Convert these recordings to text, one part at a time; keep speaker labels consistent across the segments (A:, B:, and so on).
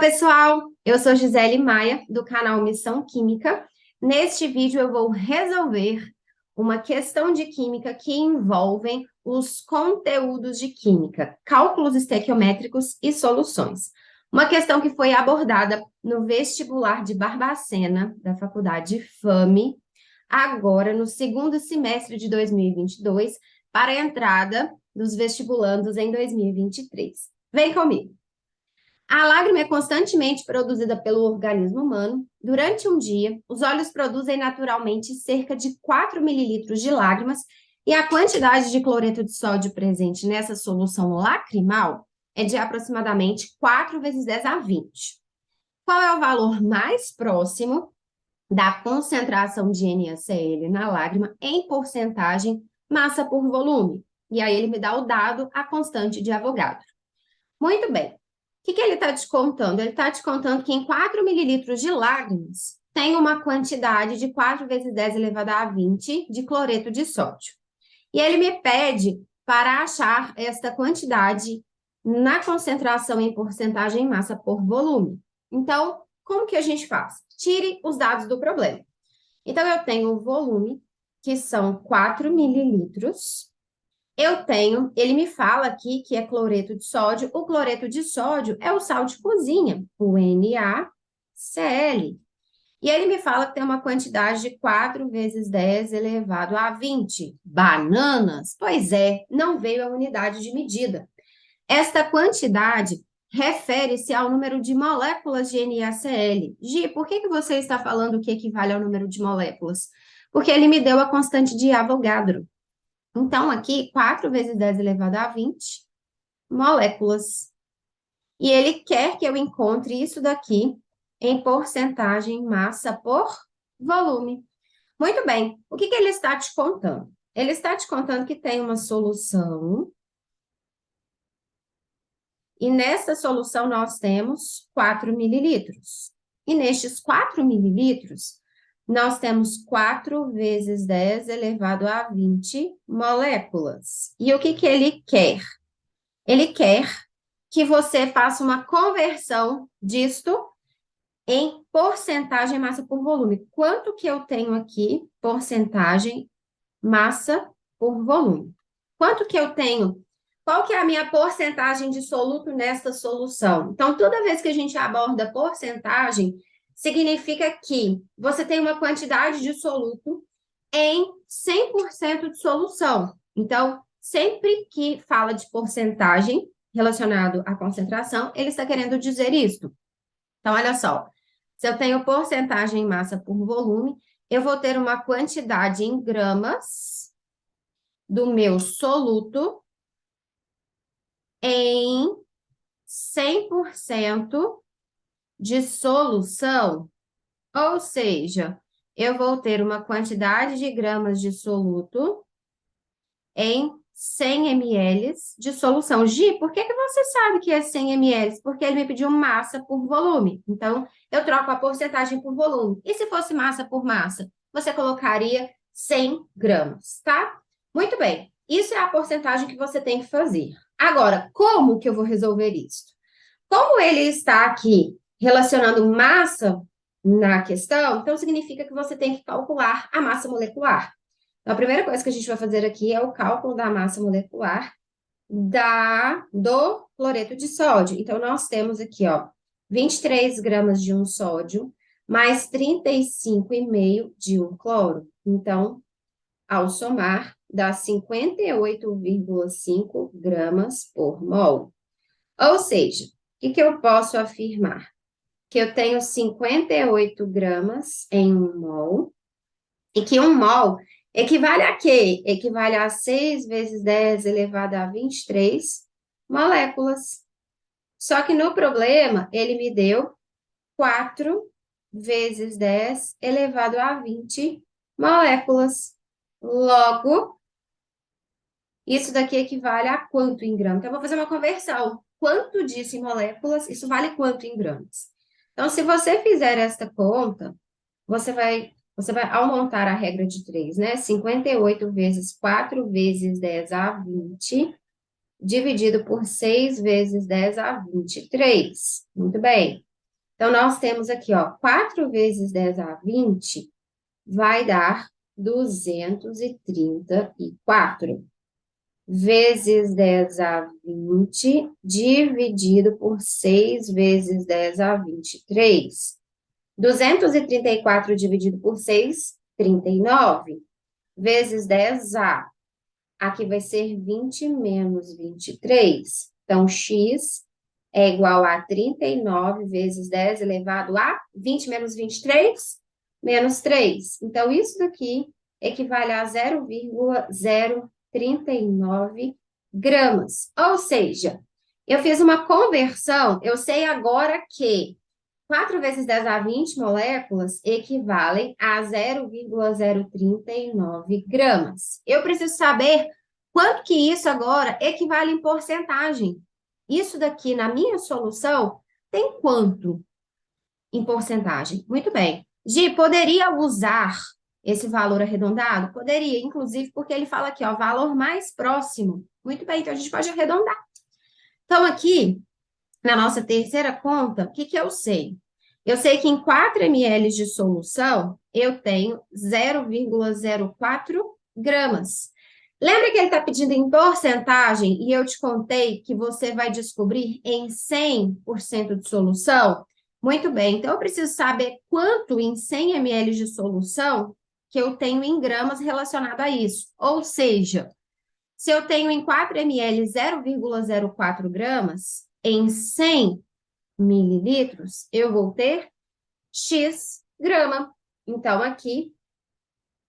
A: pessoal! Eu sou Gisele Maia, do canal Missão Química. Neste vídeo eu vou resolver uma questão de química que envolve os conteúdos de química, cálculos estequiométricos e soluções. Uma questão que foi abordada no vestibular de Barbacena, da Faculdade FAME, agora no segundo semestre de 2022, para a entrada dos vestibulandos em 2023. Vem comigo! A lágrima é constantemente produzida pelo organismo humano. Durante um dia, os olhos produzem naturalmente cerca de 4 mililitros de lágrimas e a quantidade de cloreto de sódio presente nessa solução lacrimal é de aproximadamente 4 vezes 10 a 20. Qual é o valor mais próximo da concentração de NaCl na lágrima em porcentagem massa por volume? E aí ele me dá o dado, a constante de Avogadro. Muito bem. O que ele está descontando? Ele está descontando que em 4 mililitros de lágrimas tem uma quantidade de 4 vezes 10 elevado a 20 de cloreto de sódio. E ele me pede para achar esta quantidade na concentração em porcentagem em massa por volume. Então, como que a gente faz? Tire os dados do problema. Então, eu tenho o volume, que são 4 mililitros. Ele me fala aqui que é cloreto de sódio. O cloreto de sódio é o sal de cozinha, o NaCl. E ele me fala que tem uma quantidade de 4 vezes 10 elevado a 20. Bananas? Pois é, não veio a unidade de medida. Esta quantidade refere-se ao número de moléculas de NaCl. Gi, por que você está falando que equivale ao número de moléculas? Porque ele me deu a constante de Avogadro. Então, aqui, 4 vezes 10 elevado a 20 moléculas. E ele quer que eu encontre isso daqui em porcentagem massa por volume. Muito bem. O que ele está te contando? Ele está te contando que tem uma solução. E nessa solução nós temos 4 mililitros. E nestes 4 mililitros, nós temos 4 vezes 10 elevado a 20 moléculas. E o que ele quer? Ele quer que você faça uma conversão disto em porcentagem massa por volume. Quanto que eu tenho aqui, porcentagem massa por volume? Quanto que eu tenho? Qual que é a minha porcentagem de soluto nesta solução? Então, toda vez que a gente aborda porcentagem, significa que você tem uma quantidade de soluto em 100% de solução. Então, sempre que fala de porcentagem relacionado à concentração, ele está querendo dizer isso. Então, olha só, se eu tenho porcentagem em massa por volume, eu vou ter uma quantidade em gramas do meu soluto em 100% de solução, ou seja, eu vou ter uma quantidade de gramas de soluto em 100 ml de solução. Gi, por que você sabe que é 100 ml? Porque ele me pediu massa por volume. Então, eu troco a porcentagem por volume. E se fosse massa por massa? Você colocaria 100 gramas, tá? Muito bem. Isso é a porcentagem que você tem que fazer. Agora, como que eu vou resolver isso? Como ele está aqui relacionando massa na questão, então significa que você tem que calcular a massa molecular. Então, a primeira coisa que a gente vai fazer aqui é o cálculo da massa molecular do cloreto de sódio. Então, nós temos aqui, ó, 23 gramas de um sódio, mais 35,5 de um cloro. Então, ao somar, dá 58,5 gramas por mol. Ou seja, o que eu posso afirmar? Que eu tenho 58 gramas em um mol, e que um mol equivale a quê? Equivale a 6 vezes 10 elevado a 23 moléculas. Só que no problema, ele me deu 4 vezes 10 elevado a 20 moléculas. Logo, isso daqui equivale a quanto em gramas? Então, eu vou fazer uma conversão. Quanto disso em moléculas, isso vale quanto em gramas? Então, se você fizer esta conta, você vai, ao montar a regra de 3, né? 58 vezes 4 vezes 10 a 20, dividido por 6 vezes 10 a 23. Muito bem. Então, nós temos aqui, ó, 4 vezes 10 a 20 vai dar 234. Vezes 10 a 20, dividido por 6 vezes 10 a 23. 234 dividido por 6, 39. Vezes 10 a. Aqui vai ser 20 menos 23. Então, x é igual a 39 vezes 10 elevado a 20 menos 23, menos 3. Então, isso daqui equivale a 0,039 gramas. Ou seja, eu fiz uma conversão, eu sei agora que 4 vezes 10 a 20 moléculas equivalem a 0,039 gramas. Eu preciso saber quanto que isso agora equivale em porcentagem. Isso daqui, na minha solução, tem quanto em porcentagem? Muito bem. Gi, poderia usar esse valor arredondado? Poderia, inclusive, porque ele fala aqui, ó, valor mais próximo. Muito bem, então a gente pode arredondar. Então, aqui, na nossa terceira conta, o que que eu sei? Eu sei que em 4 ml de solução, eu tenho 0,04 gramas. Lembra que ele está pedindo em porcentagem e eu te contei que você vai descobrir em 100% de solução? Muito bem, então eu preciso saber quanto em 100 ml de solução que eu tenho em gramas relacionado a isso. Ou seja, se eu tenho em 4 ml 0,04 gramas, em 100 mililitros, eu vou ter X grama. Então, aqui,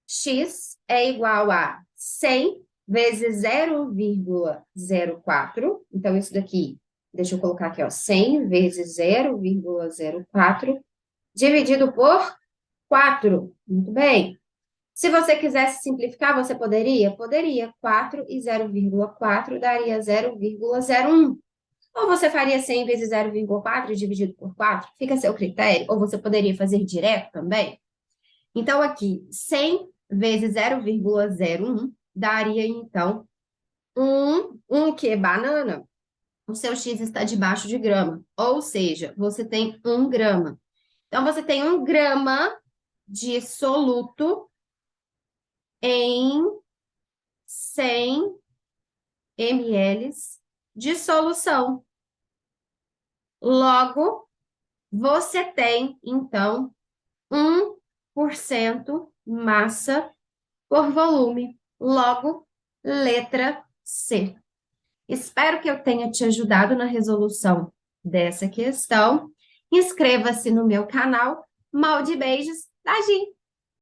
A: X é igual a 100 vezes 0,04. Então, isso daqui, deixa eu colocar aqui, ó, 100 vezes 0,04 dividido por 4. Muito bem. Se você quisesse simplificar, você poderia? Poderia. 4 e 0,4 daria 0,01. Ou você faria 100 vezes 0,4 dividido por 4? Fica a seu critério. Ou você poderia fazer direto também? Então, aqui, 100 vezes 0,01 daria, então, que banana? O seu X está debaixo de grama. Ou seja, você tem 1 grama. Então, você tem 1 grama de soluto em 100 ml de solução. Logo, você tem, então, 1% massa por volume. Logo, letra C. Espero que eu tenha te ajudado na resolução dessa questão. Inscreva-se no meu canal. Mal de beijos, da Gi.